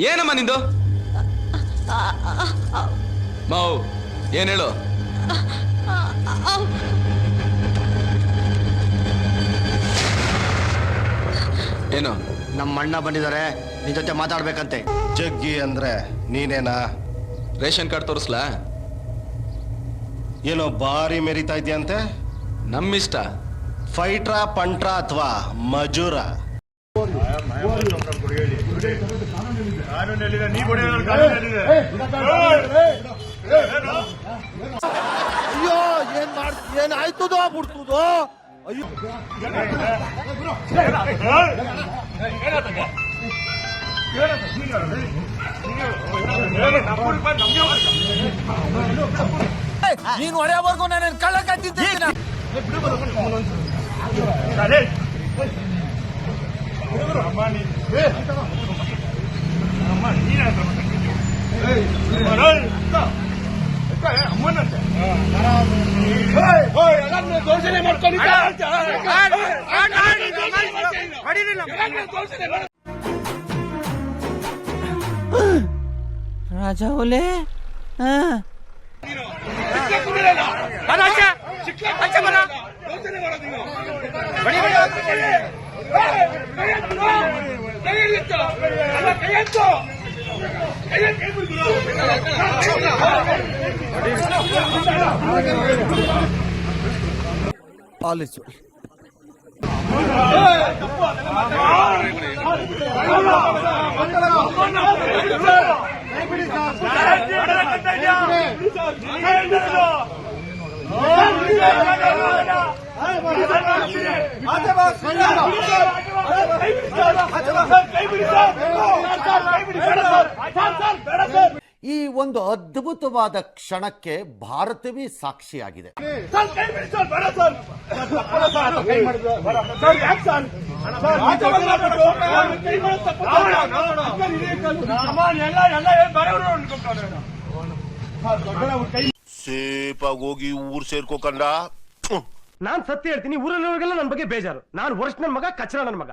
ಏನಮ್ಮ ನಿಂದು? ಮಾವು ಏನ್ ಹೇಳು? ಏನು? ನಮ್ಮ ಅಣ್ಣ ಬಂದಿದ್ದಾರೆ, ನಿನ್ ಜೊತೆ ಮಾತಾಡ್ಬೇಕಂತೆ. ಜಗ್ಗಿ ಅಂದ್ರೆ ನೀನೇನಾ? ರೇಷನ್ ಕಾರ್ಡ್ ತೋರಿಸ್ಲಾ? ಏನೋ ಬಾರಿ ಮೆರಿತಾ ಇದೆಯಂತೆ. ನಮ್ಮಿಷ್ಟ. ಫೈಟ್ರಾ ಪಂಟ್ರಾ ಅಥವಾ ಮಜೂರ? ಅಯ್ಯೋ ಏನಾಯ್ತದೋ ಬಿಡ್ತದೋ. ಅಯ್ಯೋ ನೀನು ಹೊಡೆಯವರೆಗೂ ನಾನು ಕಳ್ಳ ಕಟ್ಟಿದ್ದೀನಿ. ರಾಜಾ ಓಲೆ ಆಲಿಸು. ಈ ಒಂದು ಅದ್ಭುತವಾದ ಕ್ಷಣಕ್ಕೆ ಭಾರತವೇ ಸಾಕ್ಷಿಯಾಗಿದೆ. ಸೇಫಾಗಿ ಹೋಗಿ ಊರ್ ಸೇರ್ಕೋಕಂಡ. ನಾನ್ ಸತ್ಯ ಹೇಳ್ತೀನಿ, ಊರಲ್ಲಿರೋರಿಗೆಲ್ಲ ನನ್ನ ಬಗ್ಗೆ ಬೇಜಾರು. ನಾನು ವರ್ಷ ನನ್ನ ಮಗ, ಕಚ್ಚರ ನನ್ನ ಮಗ.